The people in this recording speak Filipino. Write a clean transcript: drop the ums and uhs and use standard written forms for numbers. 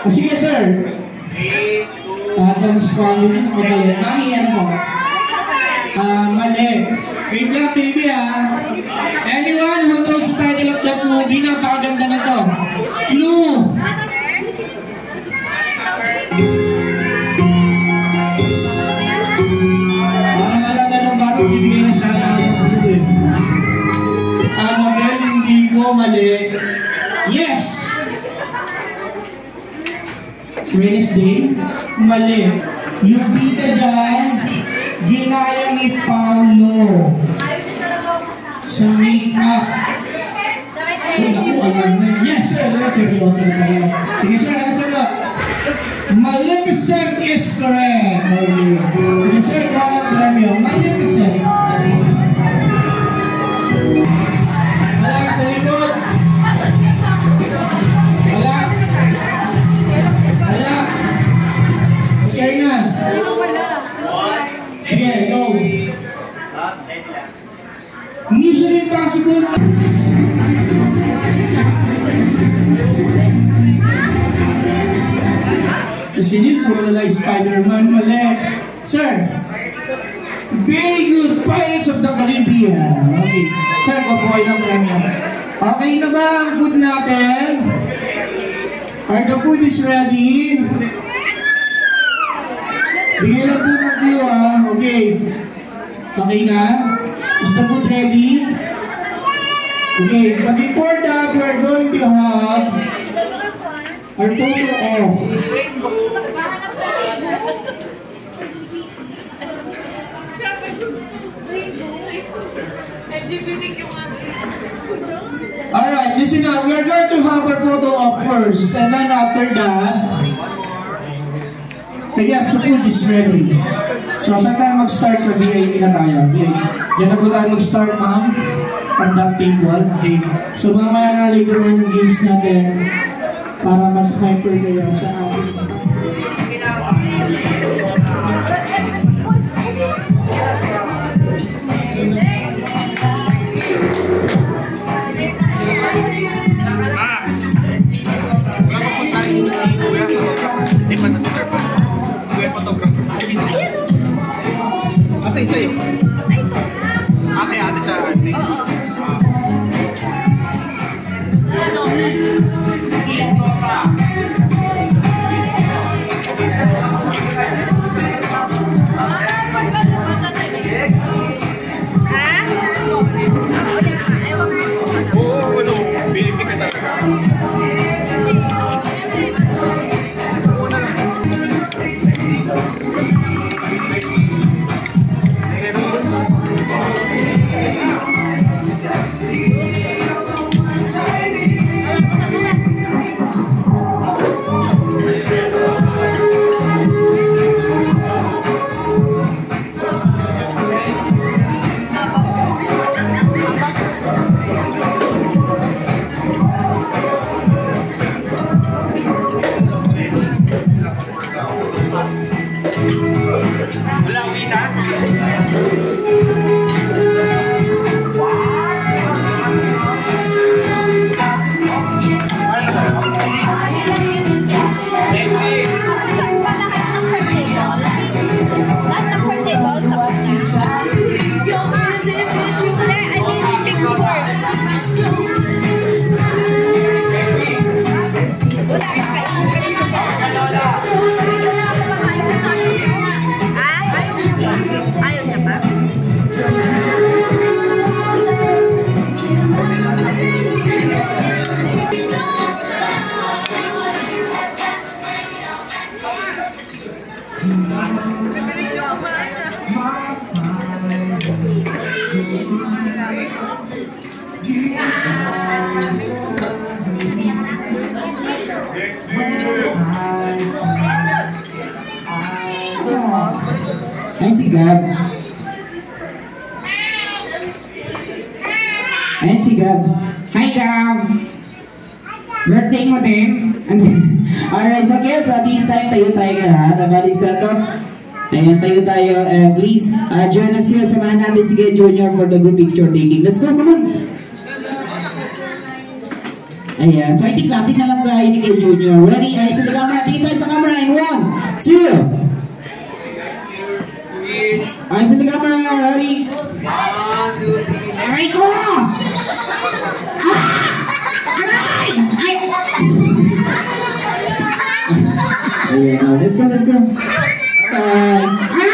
Sige, sir. Adam's family. Okay, mami, ano po? Mali. Wait lang, baby, Anyone who knows the title of that movie, napakaganda na to. Clue! Parang alam na nung bago bibigay na sa akin. Annabelle, hindi ko mali. Yes! Wednesday, mali. Yung bida dyan, ginaya ni Paulo sa make-up. Ako, alam na. Yes, sir. Seryoso na tayo. Sige, sir. Ano sir? Maleficent is correct. Sige, sir. Kaya ang premyo. Maleficent. Wala ka sa likod. Wala. Wala. Sir na. Sige, go. Mission Impossible. Kasi hindi puro na Spider-Man, mali. Sir, very good. Pirates of the Caribbean. Okay. Sir, kukuhay ng premyo. Okay na ba ang food natin? Are the food is ready? Bigay lang po ng view, Okay. Okay na? Is the food ready? Okay, but before that, we're going to have our photo off. Alright, listen now. We are going to have our photo off first, and then after that, I guess the food is ready. So, saan tayo mag-start? Sa VIP na tayo. Diyan na po tayo mag-start, ma'am. On that table. Okay. So, mamaya na later na ng games natin para mas hyper kayo sa ating. Isa-isa yun. Ate ka. Ayan si Gab. Ayan si Gab. Hi Gab! Birthday mo din? Alright, so kids, this time tayo lahat. Nabalis na to. Ayan, tayo. Please, join us here. Samahan natin si Junior for the group picture taking. Let's go, come on! Ayan. So, I think lapit na lang tayo ni Kay Junior. Ready? Eyes on the camera. Tingin tayo sa camera in 1, 2. Eyes on the camera. Ready? 1, 2, 3. Aray ko! Ah! Aray! Ay! Ayan. Let's go. Bye. Ay!